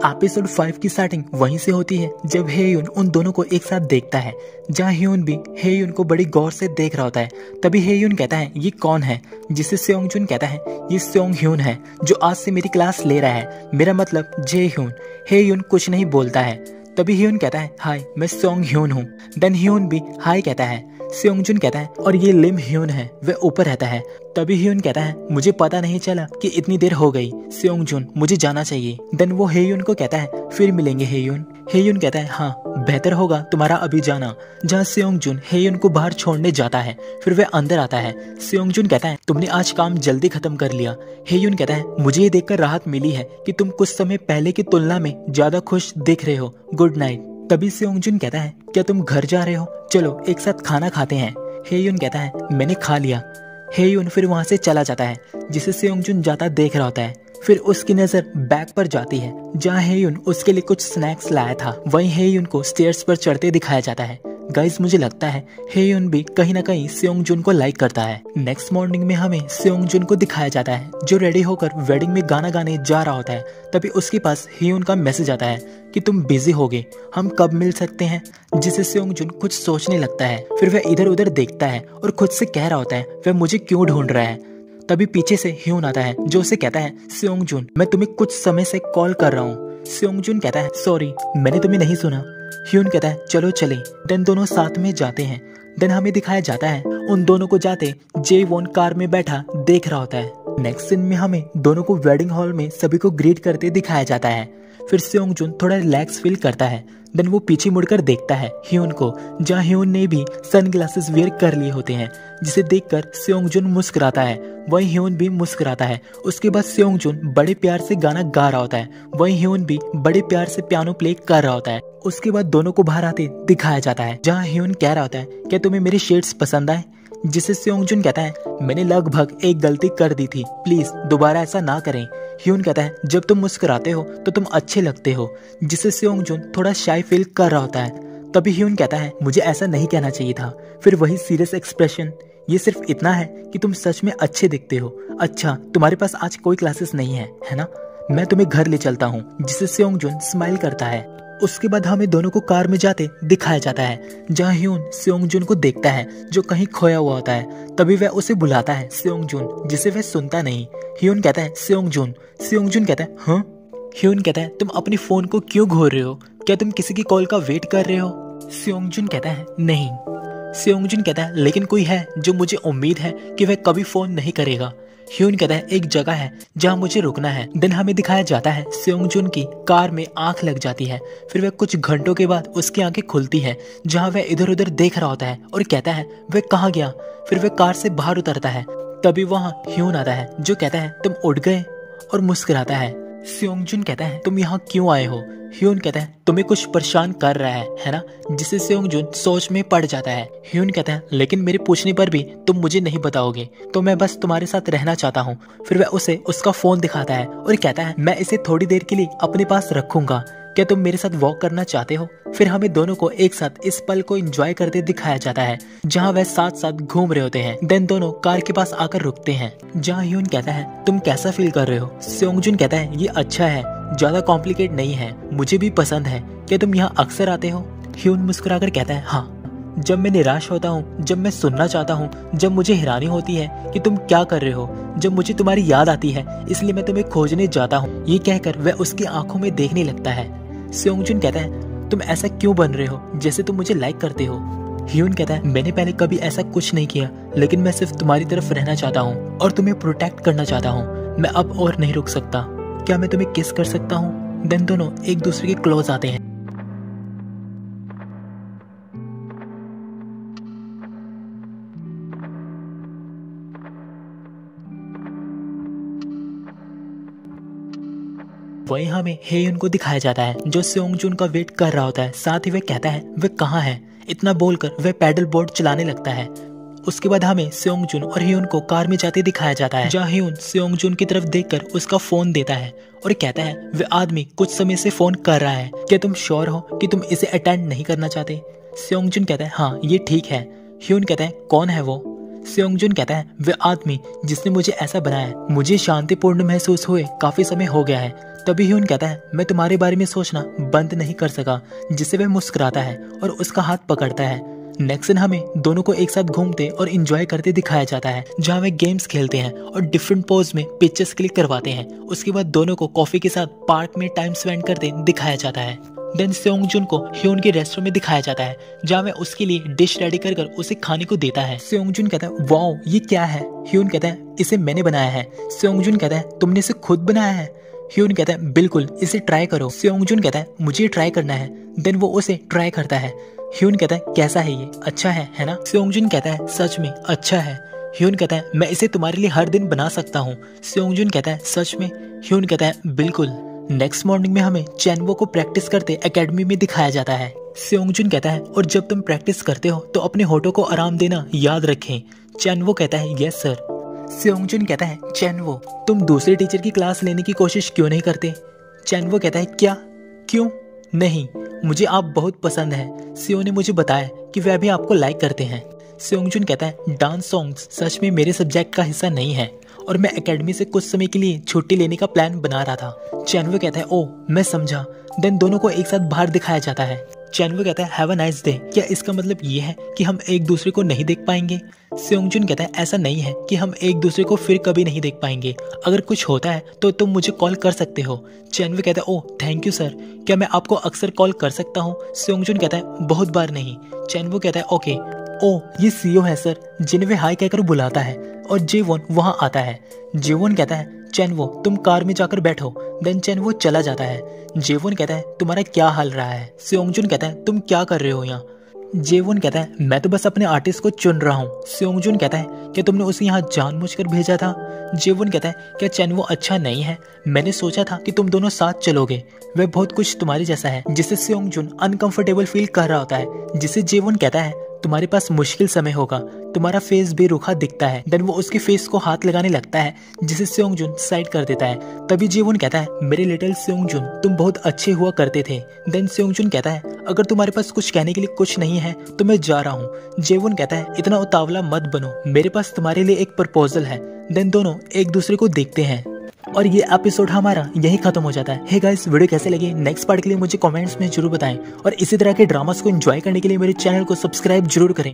Episode 5 की starting वहीं से होती है जब हेयुन उन दोनों को एक साथ देखता है, जहाँ ह्यून भी हेयुन को बड़ी गौर से देख रहा होता है। तभी हेयुन कहता है ये कौन है, जिसे सेयोंगजुन कहता है ये सेयोंगह्यून है जो आज से मेरी क्लास ले रहा है, मेरा मतलब जेह्यून। हेयुन कुछ नहीं बोलता है। तभी ह्यून कहता है हाय मैं सेयोंगह्यून हूँ। देन ह्यून भी हाय कहता है। सेयोंगजुन कहता है और ये लिम ह्यून है, वह ऊपर रहता है। तभी ह्यून कहता है मुझे पता नहीं चला कि इतनी देर हो गई सेयोंगजुन, मुझे जाना चाहिए। देन वो हेयुन को कहता है फिर मिलेंगे हेयुन। हेयुन कहता है हाँ बेहतर होगा तुम्हारा अभी जाना। जहाँ सेयोंगजुन हेयुन को बाहर छोड़ने जाता है, फिर वह अंदर आता है। सेयोंगजुन कहता है तुमने आज काम जल्दी खत्म कर लिया। हेयुन कहता है मुझे ये देखकर राहत मिली है कि तुम कुछ समय पहले की तुलना में ज्यादा खुश दिख रहे हो, गुड नाइट। तभी सेयोंगजुन कहता है क्या तुम घर जा रहे हो, चलो एक साथ खाना खाते हैं। हेयुन कहता है मैंने खा लिया। हेयुन फिर वहां से चला जाता है, जिसे सेयोंगजुन जाता देख रहा होता है। फिर उसकी नजर बैग पर जाती है जहाँ हेयुन उसके लिए कुछ स्नैक्स लाया था। वहीं हेयुन को स्टेयर्स पर चढ़ते दिखाया जाता है। गाइस मुझे लगता है हेयुन भी कहीं ना कहीं सेयोंगजुन को लाइक करता है। नेक्स्ट मॉर्निंग में हमें सेयोंगजुन को दिखाया जाता है जो रेडी होकर वेडिंग में गाना गाने जा रहा होता है। तभी उसके पास हेयुन का मैसेज आता है कि तुम बिजी होगे, हम कब मिल सकते हैं। जिसे सेयोंगजुन कुछ सोचने लगता है। फिर वह इधर उधर देखता है और खुद से कह रहा होता है वह मुझे क्यों ढूंढ रहा है। तभी पीछे से ह्यून आता है जो उसे कहता है सेयोंगजुन मैं तुम्हें कुछ समय से कॉल कर रहा हूँ। सेयोंगजुन कहता है सॉरी मैंने तुम्हें नहीं सुना। ह्यून कहता है चलो चले। देन दोनों साथ में जाते हैं। देन हमें दिखाया जाता है उन दोनों को जाते जेवॉन कार में बैठा देख रहा होता है। नेक्स्ट सीन में हमें दोनों को वेडिंग हॉल में सभी को ग्रीट करते दिखाया जाता है। फिर सेयोंगजुन थोड़ा रिलैक्स फील करता है। देन वो पीछे मुड़कर देखता है ह्यून को, जहाँ ह्यून ने भी सनग्लासेस वेयर कर लिए होते हैं, जिसे देखकर सेयोंगजुन मुस्कुराता है। वहीं ह्यून भी मुस्कुराता है। उसके बाद सेयोंगजुन बड़े प्यार से गाना गा रहा होता है। वहीं ह्यून भी बड़े प्यार से पियानो प्ले कर रहा होता है। उसके बाद दोनों को बाहर आते दिखाया जाता है, जहाँ ह्यून कह रहा होता है क्या तुम्हें मेरे शेड्स पसंद आए। जिसे सेयोंगजुन कहता है मैंने लगभग एक गलती कर दी थी, प्लीज दोबारा ऐसा ना करें। ह्यून कहता है जब तुम मुस्कुराते हो तो तुम अच्छे लगते हो। जिसे सेयोंगजुन थोड़ा शाय फील कर रहा होता है। तभी ह्यून कहता है मुझे ऐसा नहीं कहना चाहिए था। फिर वही सीरियस एक्सप्रेशन, ये सिर्फ इतना है कि तुम सच में अच्छे दिखते हो। अच्छा तुम्हारे पास आज कोई क्लासेस नहीं है ना, मैं तुम्हें घर ले चलता हूँ। जिसे सेयोंगजुन स्माइल करता है। उसके बाद हमें दोनों को कार में जाते दिखाया जाता है, जहाँ ह्यून सेयोंगजुन को देखता है जो कहीं खोया हुआ होता है। तभी वह उसे बुलाता है सेयोंगजुन, जिसे वह सुनता नहीं। ह्यून कहता है सेयोंगजुन। सेयोंगजुन कहता है हाँ। ह्यून कहता है तुम अपनी फोन को क्यों घोर रहे हो, क्या तुम किसी की कॉल का वेट कर रहे हो। सेयोंगजुन कहता है नहीं। सेयोंगजुन कहता है लेकिन कोई है जो मुझे उम्मीद है कि वह कभी फोन नहीं करेगा। ह्यून कहता है एक जगह है जहाँ मुझे रुकना है। देन हमें दिखाया जाता है सेयोंगजुन की कार में आंख लग जाती है। फिर वह कुछ घंटों के बाद उसकी आंखें खुलती है, जहाँ वह इधर उधर देख रहा होता है और कहता है वह कहाँ गया। फिर वह कार से बाहर उतरता है। तभी वहाँ ह्यून आता है जो कहता है तुम उठ गए और मुस्कुराता है। सेयोंगजुन कहता है तुम यहाँ क्यों आए हो। ह्यून कहता है तुम्हें कुछ परेशान कर रहा है ना। जिसे सेयोंगजुन सोच में पड़ जाता है। ह्यून कहता है लेकिन मेरे पूछने पर भी तुम मुझे नहीं बताओगे, तो मैं बस तुम्हारे साथ रहना चाहता हूँ। फिर वह उसे उसका फोन दिखाता है और कहता है मैं इसे थोड़ी देर के लिए अपने पास रखूंगा, क्या तुम मेरे साथ वॉक करना चाहते हो। फिर हमें दोनों को एक साथ इस पल को एंजॉय करते दिखाया जाता है, जहाँ वह साथ साथ घूम रहे होते हैं। देन दोनों कार के पास आकर रुकते हैं, जहाँ ह्यून कहता है तुम कैसा फील कर रहे हो। सेयोंगजुन कहता है ये अच्छा है, ज्यादा कॉम्प्लिकेट नहीं है, मुझे भी पसंद है, क्या तुम यहाँ अक्सर आते हो। ह्यून मुस्कुराकर कहता है हाँ, जब मैं निराश होता हूँ, जब मैं सुनना चाहता हूँ, जब मुझे हैरानी होती है कि तुम क्या कर रहे हो, जब मुझे तुम्हारी याद आती है, इसलिए मैं तुम्हें खोजने जाता हूँ। ये कहकर वह उसकी आंखों में देखने लगता है। सेयोंगजुन कहता है तुम ऐसा क्यों बन रहे हो जैसे तुम मुझे लाइक करते हो। ह्यून कहता है मैंने पहले कभी ऐसा कुछ नहीं किया, लेकिन मैं सिर्फ तुम्हारी तरफ रहना चाहता हूँ और तुम्हें प्रोटेक्ट करना चाहता हूँ। मैं अब और नहीं रुक सकता, क्या मैं तुम्हें किस कर सकता हूँ। देन दोनों एक दूसरे के क्लोज आते हैं। वहीं हमें हेयुन को दिखाया जाता है जो सेयोंगजुन का वेट कर रहा होता है। साथ ही वह कहता है वह कहाँ है। इतना बोलकर वह पैडल बोर्ड चलाने लगता है। उसके बाद हमें सेयोंगजुन और ह्यून को कार में जाते दिखाया जाता है, जहाँ ह्यून सेयोंगजुन की तरफ देखकर उसका फोन देता है और कहता है वह आदमी कुछ समय से फोन कर रहा है, क्या तुम श्योर हो कि तुम इसे अटेंड नहीं करना चाहते। सेयोंगजुन कहता है हाँ ये ठीक है। ह्यून कहता है कौन है वो। सेयोंगजुन कहता है वह आदमी जिसने मुझे ऐसा बनाया है, मुझे शांतिपूर्ण महसूस हुए काफी समय हो गया है। तभी ह्यून कहता है मैं तुम्हारे बारे में सोचना बंद नहीं कर सका, जिससे वह मुस्कुराता है और उसका हाथ पकड़ता है। नेक्स्ट सीन हमें दोनों को एक साथ घूमते और एंजॉय करते दिखाया जाता है, जहाँ वे गेम्स खेलते हैं और डिफरेंट पोज में पिक्चर्स क्लिक करवाते हैं। उसके बाद दोनों को कॉफी के साथ पार्क में टाइम स्पेंड करते दिखाया जाता है। देन सेयोंगजुन को ह्यून के रेस्टोरेंट में दिखाया जाता है, जहाँ वह उसके लिए डिश रेडी कर उसे खाने को देता है। सेयोंगजुन कहता है वाओ ये क्या है? ह्यून कहता है इसे मैंने बनाया है। सेयोंगजुन कहता है तुमने इसे खुद बनाया है? ह्यून कहता है बिल्कुल, इसे ट्राई करो। सेयोंगजुन कहता है मुझे ट्राई करना है। देन वो उसे ट्राई करता है। ह्यून कहता है कैसा है ये? अच्छा है ना? सेयोंगजुन कहता है सच में अच्छा है। ह्यून कहता है मैं इसे तुम्हारे लिए हर दिन बना सकता हूँ। सेयोंगजुन कहता है सच में? ह्यून कहता है बिल्कुल। नेक्स्ट मॉर्निंग में हमें चैनवो को प्रैक्टिस करते एकेडमी में दिखाया जाता है। सेयोंगजुन कहता है और जब तुम प्रैक्टिस करते हो तो अपने होठों को आराम देना याद रखें। चैनवो कहता है यस सर। सेयोंगजुन कहता है चैनवो तुम दूसरे टीचर की क्लास लेने की कोशिश क्यों नहीं करते? चैनवो कहता है क्या? क्यों नहीं, मुझे आप बहुत पसंद है। सियो ने मुझे बताया कि वह भी आपको लाइक करते हैं। सेयोंगजुन कहता है डांस सॉन्ग्स सच में मेरे सब्जेक्ट का हिस्सा नहीं है और मैं एकेडमी से कुछ समय के लिए छुट्टी लेने का प्लान बना रहा था। चैनवो कहता है ओ मैं समझा। देन दोनों को एक साथ बाहर दिखाया जाता है। चैनवो कहता है हैव अ नाइस डे। क्या इसका मतलब ये है कि हम एक दूसरे को नहीं देख पाएंगे? सेयोंगजुन कहता है ऐसा नहीं है कि हम एक दूसरे को फिर कभी नहीं देख पाएंगे। अगर कुछ होता है तो तुम मुझे कॉल कर सकते हो। चैनवो कहता है ओह थैंक यू सर, क्या मैं आपको अक्सर कॉल कर सकता हूँ? सेयोंगजुन कहता है बहुत बार नहीं। चैनवो कहता है ओके। ओह ये सीओ है सर, जिन्हें वे हाई कहकर बुलाता है और जेवोन वहाँ आता है। जेवोन कहता है चैनवो तुम कार में जाकर बैठो। देन चैनवो चला जाता है। जेवोन कहता है तुम्हारा क्या हाल रहा है? सेयोंगजुन कहता है तुम क्या कर रहे हो यहाँ? जेवोन कहता है मैं तो बस अपने आर्टिस्ट को चुन रहा हूँ। सेयोंगजुन कहता है क्या तुमने उसे यहाँ जानबूझकर भेजा था? जेवोन कहता है क्या चैनवो अच्छा नहीं है? मैंने सोचा था कि तुम दोनों साथ चलोगे। वह बहुत कुछ तुम्हारे जैसा है, जिससे सेयोंगजुन अनकंफर्टेबल फील कर रहा होता है, जिसे जेवोन कहता है तुम्हारे पास मुश्किल समय होगा, तुम्हारा फेस बेरुखा दिखता है। देन वो उसके फेस को हाथ लगाने लगता है, जिसे सेयोंगजुन साइड कर देता है। तभी जेवोन कहता है मेरे लिटिल सेयोंगजुन तुम बहुत अच्छे हुआ करते थे। देन सेयोंगजुन कहता है अगर तुम्हारे पास कुछ कहने के लिए कुछ नहीं है तो मैं जा रहा हूँ। जेवोन कहता है इतना उतावला मत बनो, मेरे पास तुम्हारे लिए एक प्रपोजल है। देन दोनों एक दूसरे को देखते हैं और ये एपिसोड हमारा यही खत्म हो जाता है। हे गाइस वीडियो कैसे लगे नेक्स्ट पार्ट के लिए मुझे कमेंट्स में जरूर बताएं और इसी तरह के ड्रामास को एंजॉय करने के लिए मेरे चैनल को सब्सक्राइब जरूर करें।